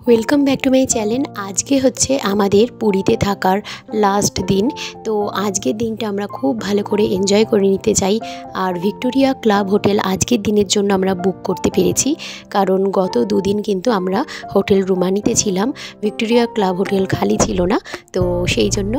Welcome back to my channel. আজকে হচ্ছে আমাদের পুরীতে থাকার লাস্ট দিন। তো আজকের দিনটা আমরা খুব ভালো করে এনজয় করে নিতে চাই। আর ভিক্টোরিয়া ক্লাব হোটেল আজকের দিনের জন্য আমরা বুক করতে পেরেছি, কারণ গত দুদিন কিন্তু আমরা হোটেল রুমানিতে ছিলাম, ভিক্টোরিয়া ক্লাব হোটেল খালি ছিল না। তো সেই জন্য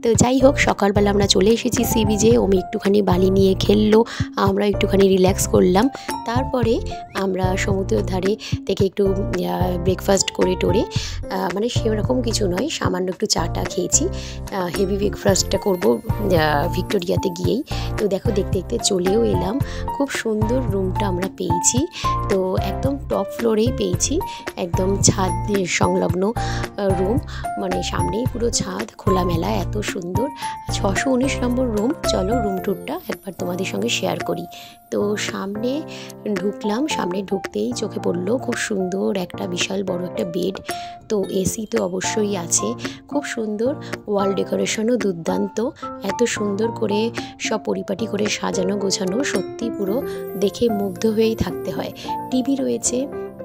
তো যাই হোক, সকালবেলা আমরা চলে এসেছি সি বিচে। ওমি একটুখানি বালি নিয়ে খেললো, আমরা একটুখানি রিল্যাক্স করলাম। তারপরে আমরা সমুদ্রের ধারে থেকে একটু ব্রেকফাস্ট করে টোরে, মানে সেরকম কিছু নয়, সামান্য একটু চাটা খেয়েছি। হেভি ব্রেকফাস্টটা করবো ভিক্টোরিয়াতে গিয়েই। তো দেখো, দেখতে দেখতে চলেও এলাম। খুব সুন্দর রুমটা আমরা পেয়েছি। তো একদম টপ ফ্লোরেই পেয়েছি, একদম ছাদ সংলগ্ন রুম, মানে সামনেই পুরো ছাদ, খোলামেলা, এত সুন্দর। 619 নম্বর রুম। চলো রুম ট্যুরটা একবার তোমাদের সঙ্গে শেয়ার করি। তো সামনে ঢুকলাম, সামনে ঢুকতেই চোখে পড়লো খুব সুন্দর একটা বিশাল বড় একটা বেড। তো এসি তো অবশ্যই আছে, খুব সুন্দর, ওয়াল ডেকোরেশনও দুর্দান্ত, এত সুন্দর করে সব পরিপাটি করে সাজানো গোছানো, সত্যি পুরো দেখে মুগ্ধ হয়েই থাকতে হয়। টিভি রয়েছে,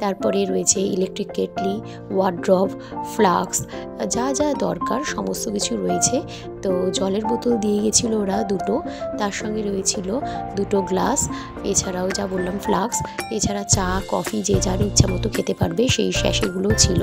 তারপরে রয়েছে ইলেকট্রিক কেটলি, ওয়ার্ড্রব, ফ্লাস্ক, যা যা দরকার সমস্ত কিছু রয়েছে। তো জলের বোতল দিয়ে গেছিলো ওরা দুটো, তার সঙ্গে রয়েছিল দুটো গ্লাস, এছাড়াও যা বললাম ফ্লাস্ক, এছাড়া চা কফি যে যার ইচ্ছা মতো খেতে পারবে সেই স্যাশেগুলোও ছিল।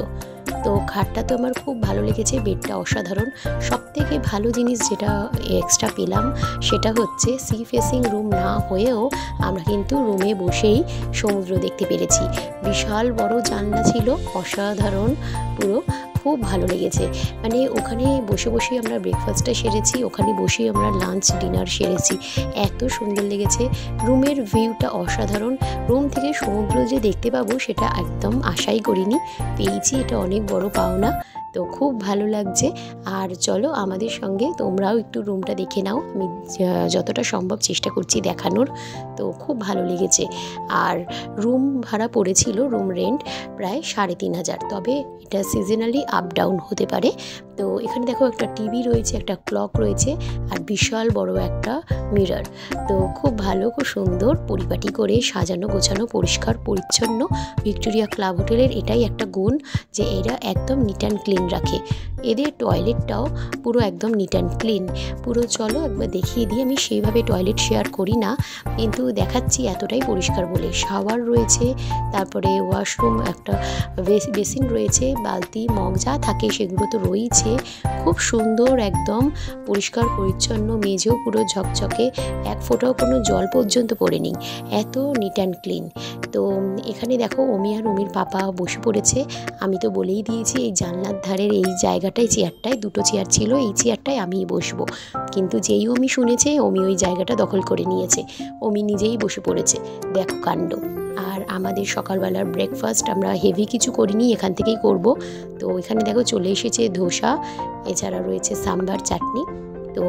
তো খাটটা তো আমার খুব ভালো লেগেছে, বেডটা অসাধারণ। সবথেকে ভালো জিনিস যেটা এক্সট্রা পেলাম সেটা হচ্ছে সি ফেসিং রুম না হয়েও আমরা কিন্তু রুমে বসেই সমুদ্র দেখতে পেরেছি। বিশাল বড় জানলা ছিল, অসাধারণ, পুরো খুব ভালো লেগেছে। মানে ওখানে বসে বসেই আমরা ব্রেকফাস্টটা সেরেছি, ওখানে বসেই আমরা লাঞ্চ ডিনার সেরেছি, এত সুন্দর লেগেছে। রুমের ভিউটা অসাধারণ, রুম থেকে সমুদ্র যে দেখতে পাবো সেটা একদম আশাই করিনি, পেয়েছি, এটা অনেক বড় পাওনা। তো খুব ভালো লাগছে। আর চলো আমাদের সঙ্গে তোমরাও একটু রুমটা দেখে নাও, আমি যতটা সম্ভব চেষ্টা করছি দেখানোর। তো খুব ভালো লেগেছে। আর রুম ভাড়া পড়েছিল, রুম রেন্ট প্রায় 3,500, তবে এটা সিজনালি আপ ডাউন হতে পারে। তো এখানে দেখো একটা টিভি রয়েছে, একটা ক্লক রয়েছে, আর বিশাল বড় একটা মিরর। তো খুব ভালো, খুব সুন্দর পরিপাটি করে সাজানো গোছানো, পরিষ্কার পরিচ্ছন্ন। ভিক্টোরিয়া ক্লাব হোটেলের এটাই একটা গুণ যে এরা একদম নিট অ্যান্ড ক্লিন রাখে। এদের টয়লেটটাও পুরো একদম নিট অ্যান্ড ক্লিন পুরো। চলো একবার দেখিয়ে দিই, আমি সেইভাবে টয়লেট শেয়ার করি না, কিন্তু দেখাচ্ছি এতটাই পরিষ্কার বলে। শাওয়ার রয়েছে, তারপরে ওয়াশরুম, একটা বেসিন রয়েছে, বালতি মগ যা থাকে সেগুলো তো রয়েছে। খুব সুন্দর, একদম পরিষ্কার পরিচ্ছন্ন, মেঝেও পুরো ঝকঝকে, এক ফোঁটাও কোনো জল পর্যন্ত পড়েনি, এত নিট অ্যান্ড ক্লিন। তো এখানে দেখো ওমি আর ওমির পাপা বসে পড়েছে। আমি তো বলেই দিয়েছি এই জানলার ধারের এই জায়গাটায়, চেয়ারটায়, দুটো চেয়ার ছিল, এই চেয়ারটায় আমিই বসবো। কিন্তু যেই ওমি শুনেছে, ওমি ওই জায়গাটা দখল করে নিয়েছে, ওমি নিজেই বসে পড়েছে, দেখো কাণ্ড। আর আমাদের সকালবেলার ব্রেকফাস্ট আমরা হেভি কিছু করিনি, এখান থেকেই করব। তো এখানে দেখো চলে এসেছে ধোসা, এছাড়া রয়েছে সাম্বার চাটনি। তো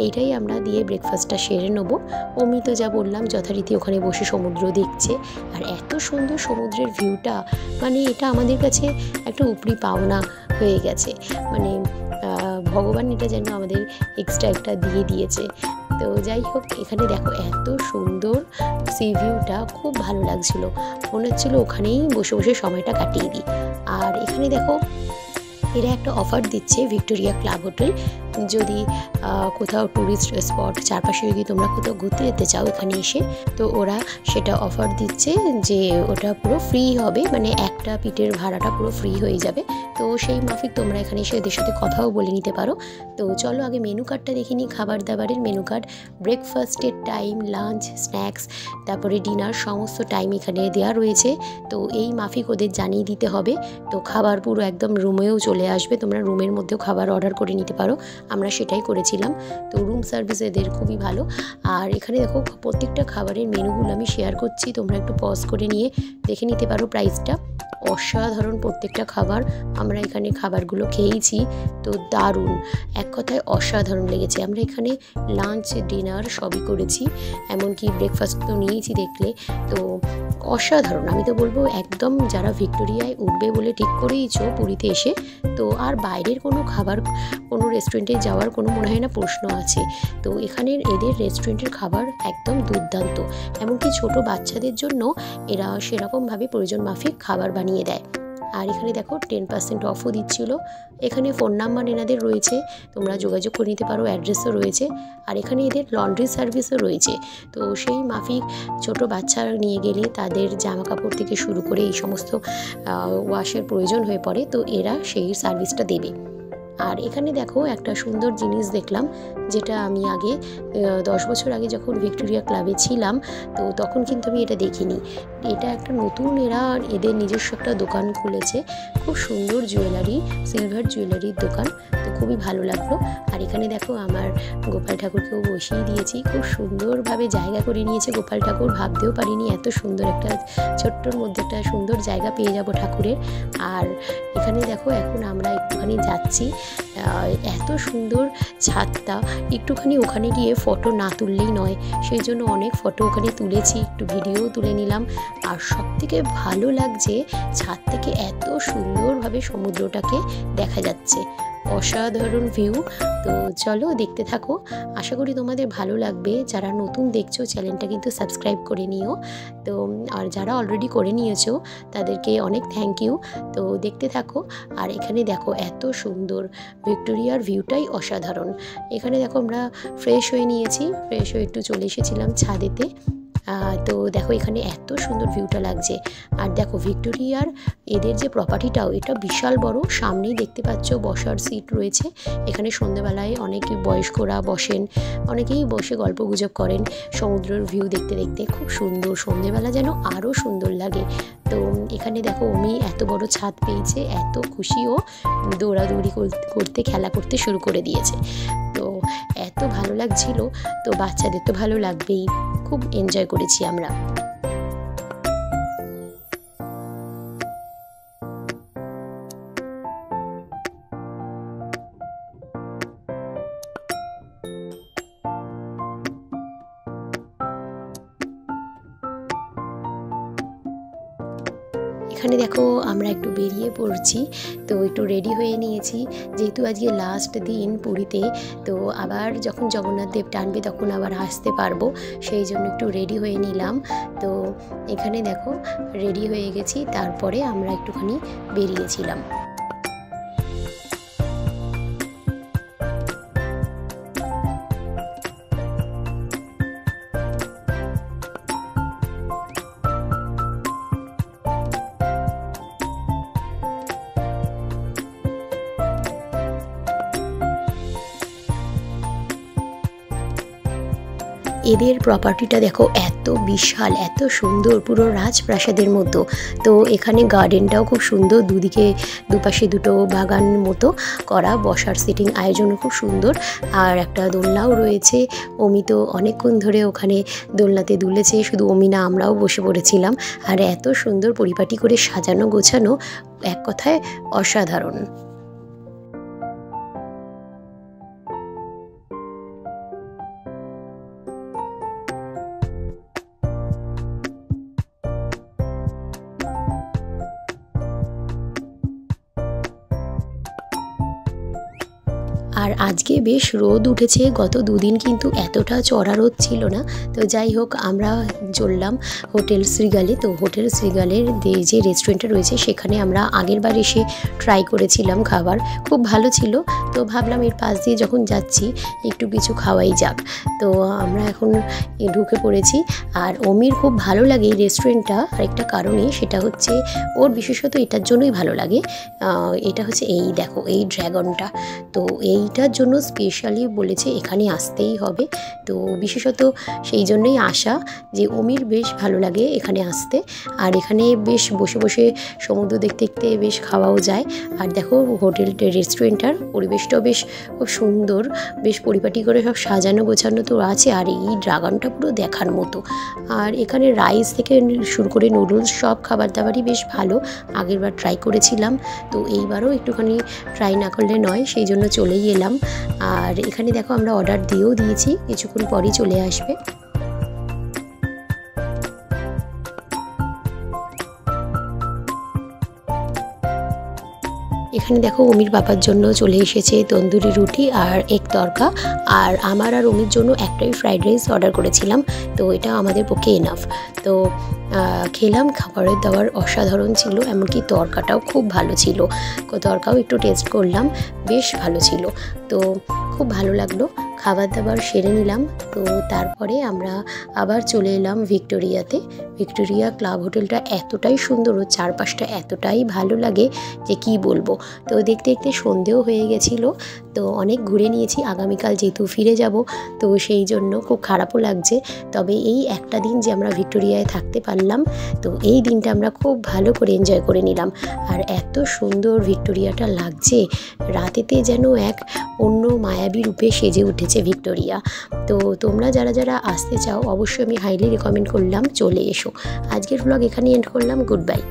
এইটাই আমরা দিয়ে ব্রেকফাস্টটা সেরে নেবো। ওমি তো যা বললাম যথারীতি ওখানে বসে সমুদ্র দেখছে, আর এত সুন্দর সমুদ্রের ভিউটা, মানে এটা আমাদের কাছে একটা উপরি পাওনা হয়ে গেছে। মানে ভগবান এটা যেন আমাদের এক্সট্রা একটা দিয়ে দিয়েছে। তো যাই হোক, এখানে দেখো এত সুন্দর সি ভিউটা, খুব ভালো লাগছিল, মনে হচ্ছিল ওখানেই বসে বসে সময়টা কাটিয়ে দিই। আর এখানে দেখো এরা একটা অফার দিচ্ছে, ভিক্টোরিয়া ক্লাব হোটেল, যদি কোথাও ট্যুরিস্ট স্পট চারপাশে যদি তোমরা কোথাও ঘুরতে যেতে চাও এখানে এসে, তো ওরা সেটা অফার দিচ্ছে যে ওটা পুরো ফ্রি হবে, মানে একটা পিঠের ভাড়াটা পুরো ফ্রি হয়ে যাবে। তো সেই মাফিক তোমরা এখানে এসে এদের সাথে কথাও বলে নিতে পারো। তো চলো আগে মেনু কার্ডটা দেখে নিই, খাবার দাবারের মেনু কার্ড। ব্রেকফাস্টের টাইম, লাঞ্চ, স্ন্যাক্স, তারপরে ডিনার, সমস্ত টাইম এখানে দেওয়া রয়েছে। তো এই মাফিক ওদের জানিয়ে দিতে হবে। তো খাবার পুরো একদম রুমেও চলে আসবে, তোমরা রুমের মধ্যেও খাবার অর্ডার করে নিতে পারো, আমরা সেটাই করেছিলাম। তো রুম সার্ভিস এদের খুবই ভালো। আর এখানে দেখো প্রত্যেকটা খাবারের মেনুগুলো আমি শেয়ার করছি, তোমরা একটু পজ করে নিয়ে দেখে নিতে পারো প্রাইসটা। অসাধারণ প্রত্যেকটা খাবার, আমরা এখানে খাবারগুলো খেয়েছি, তো দারুণ, এক কথায় অসাধারণ লেগেছে। আমরা এখানে লাঞ্চ ডিনার সবই করেছি, এমনকি ব্রেকফাস্ট তো নিয়েছি দেখলে। তো অসাধারণ, আমি তো বলবো একদম যারা ভিক্টোরিয়ায় উঠবে বলে ঠিক করেইছো পুরীতে এসে, তো আর বাইরের কোনো খাবার, কোনো রেস্টুরেন্টে যাওয়ার কোনো মনে হয় না প্রশ্ন আছে। তো এখানের এদের রেস্টুরেন্টের খাবার একদম দুর্দান্ত, এমনকি ছোট বাচ্চাদের জন্য এরা সেরকমভাবে প্রয়োজন মাফিক খাবার বানিয়ে দেয়। আর এখানে দেখো 10% অফও দিচ্ছিল। এখানে ফোন নাম্বার এনাদের রয়েছে, তোমরা যোগাযোগ করে নিতে পারো, অ্যাড্রেসও রয়েছে। আর এখানে এদের লন্ড্রি সার্ভিসও রয়েছে। তো সেই মাফিক ছোট বাচ্চা নিয়ে গেলে তাদের জামা কাপড় থেকে শুরু করে এই সমস্ত ওয়াশের প্রয়োজন হয়ে পড়ে, তো এরা সেই সার্ভিসটা দেবে। আর এখানে দেখো একটা সুন্দর জিনিস দেখলাম, যেটা আমি আগে 10 বছর আগে যখন ভিক্টোরিয়া ক্লাবে ছিলাম তো তখন কিন্তু আমি এটা দেখিনি। এটা একটা নতুন এরা এদের নিজস্ব একটা দোকান খুলেছে, খুব সুন্দর জুয়েলারি, সিলভার জুয়েলারির দোকান। তো খুবই ভালো লাগলো। আর এখানে দেখো আমার গোপাল ঠাকুরকেও বসিয়ে দিয়েছি, খুব সুন্দরভাবে জায়গা করে নিয়েছে গোপাল ঠাকুর। ভাবতেও পারিনি এত সুন্দর একটা ছোট্টর মধ্যে একটা সুন্দর জায়গা পেয়ে যাব ঠাকুরের। আর এখানে দেখো এখন আমরা একটুখানি যাচ্ছি, এত সুন্দর ছাদটা, একটুখানি ওখানে গিয়ে ফটো না তুললেই নয়, সেই জন্য অনেক ফটো ওখানে তুলেছি, একটু ভিডিও তুলে নিলাম। আর সবথেকে ভালো লাগছে ছাদ থেকে এত সুন্দরভাবে সমুদ্রটাকে দেখা যাচ্ছে, অসাধারণ ভিউ। তো চলো দেখতে থাকো, আশা করি তোমাদের ভালো লাগবে। যারা নতুন দেখছো চ্যানেলটা কিন্তু সাবস্ক্রাইব করে নিও। তো আর যারা অলরেডি করে নিয়েছো তাদেরকে অনেক থ্যাংক ইউ। তো দেখতে থাকো। আর এখানে দেখো এত সুন্দর ভিক্টোরিয়ার ভিউটাই অসাধারণ। এখানে দেখো আমরা ফ্রেশ হয়ে নিয়েছি, ফ্রেশ হয়ে একটু চলে এসেছিলাম ছাদেতে। তো দেখো এখানে এত সুন্দর ভিউটা লাগছে। আর দেখো ভিক্টোরিয়ার এদের যে প্রপার্টিটাও এটা বিশাল বড়, সামনেই দেখতে পাচ্ছ বসার সিট রয়েছে। এখানে সন্ধ্যেবেলায় অনেকে বয়স্করা বসেন, অনেকেই বসে গল্প গুজব করেন সমুদ্রের ভিউ দেখতে দেখতে, খুব সুন্দর। সন্ধ্যেবেলা যেন আরও সুন্দর লাগে। তো এখানে দেখো অমি এত বড় ছাদ পেয়েছে, এত খুশিও, দৌড়াদৌড়ি করতে খেলা করতে শুরু করে দিয়েছে। তো এত ভালো লাগছিল, তো বাচ্চাদের তো ভালো লাগবেই, খুব এনজয় করেছি আমরা। এখানে দেখো আমরা একটু বেরিয়ে পড়ছি, তো একটু রেডি হয়ে নিয়েছি, যেহেতু আজকে লাস্ট দিন পুরীতে। তো আবার যখন জগন্নাথ দেব টানবে তখন আবার আসতে পারবো, সেই জন্য একটু রেডি হয়ে নিলাম। তো এখানে দেখো রেডি হয়ে গেছি, তারপরে আমরা একটুখানি বেরিয়েছিলাম। এদের প্রপার্টিটা দেখো এত বিশাল, এত সুন্দর, পুরো রাজপ্রাসাদের মতো। তো এখানে গার্ডেনটাও খুব সুন্দর, দুপাশে দুটো বাগান মতো করা, বসার সিটিং আয়োজনও খুব সুন্দর। আর একটা দোলনাও রয়েছে, অমি তো অনেকক্ষণ ধরে ওখানে দোলনাতে দুলেছে, শুধু অমি না আমরাও বসে পড়েছিলাম। আর এত সুন্দর পরিপাটি করে সাজানো গোছানো, এক কথায় অসাধারণ। আর আজকে বেশ রোদ উঠেছে, গত দুদিন কিন্তু এতটা চড়া রোদ ছিল না। তো যাই হোক, আমরা চললাম হোটেল শ্রীগালে। তো হোটেল শ্রীগালের যে রেস্টুরেন্টটা রয়েছে সেখানে আমরা আগের বার এসে ট্রাই করেছিলাম খাবার, খুব ভালো ছিল। তো ভাবলাম এর পাশ দিয়ে যখন যাচ্ছি একটু কিছু খাওয়াই যাক। তো আমরা এখন ঢুকে পড়েছি। আর অমির খুব ভালো লাগে এই রেস্টুরেন্টটা আরেকটা কারণে, সেটা হচ্ছে ওর বিশেষত এটার জন্যই ভালো লাগে। এটা হচ্ছে এই দেখো এই ড্রাগনটা, তো এইটার জন্য স্পেশালি বলেছে এখানে আসতেই হবে। তো বিশেষত সেই জন্যই আসা, যে অমির বেশ ভালো লাগে এখানে আসতে। আর এখানে বেশ বসে বসে সমুদ্র দেখতে দেখতে বেশ খাওয়াও যায়। আর দেখো হোটেল রেস্টুরেন্টটার পরিবেশটাও বেশ খুব সুন্দর, বেশ পরিপাটি করে সব সাজানো গোছানো তো আছে। আর এই ড্রাগনটা পুরো দেখার মতো। আর এখানে রাইস থেকে শুরু করে নুডলস সব খাবার দাবারই বেশ ভালো, আগেরবার ট্রাই করেছিলাম। তো এইবারও একটুখানি ট্রাই না করলে নয়, সেই জন্য চলেই এলাম। আর এখানে দেখো আমরা অর্ডার দিয়েও দিয়েছি, কিছুক্ষণ পরই চলে আসবে। এখানে দেখো অমির পাপার জন্য চলে এসেছে তন্দুরি রুটি আর এক তরকা, আর আমার আর অমির জন্য একটাই ফ্রাইড রাইস অর্ডার করেছিলাম। তো এটা আমাদের পক্ষে এনাফ। তো খেলাম, খাবারের দাবার অসাধারণ ছিল, এমনকি তরকাটাও খুব ভালো ছিল। তরকাও একটু টেস্ট করলাম, বেশ ভালো ছিল। তো খুব ভালো লাগলো, খাবার দাবার সেরে নিলাম। তো তারপরে আমরা আবার চলে এলাম ভিক্টোরিয়াতে। ভিক্টোরিয়া ক্লাব হোটেলটা এতটাই সুন্দর, ও চারপাশটা এতটাই ভালো লাগে যে কি বলবো। তো দেখতে দেখতে সন্ধেও হয়ে গেছিলো, তো অনেক ঘুরে নিয়েছি। আগামীকাল যেহেতু ফিরে যাব, তো সেই জন্য খুব খারাপও লাগছে। তবে এই একটা দিন যে আমরা ভিক্টোরিয়ায় থাকতে পারলাম, তো এই দিনটা আমরা খুব ভালো করে এনজয় করে নিলাম। আর এত সুন্দর ভিক্টোরিয়াটা লাগছে, রাতেতে যেন এক অন্য মায়াবী রূপে সেজে উঠেছে ভিক্টোরিয়া। তো তোমরা যারা যারা আসতে চাও, অবশ্যই আমি হাইলি রেকমেন্ড করলাম চলে এসো। আজকের ব্লগ এখানেই এন্ড করলাম। Good bye.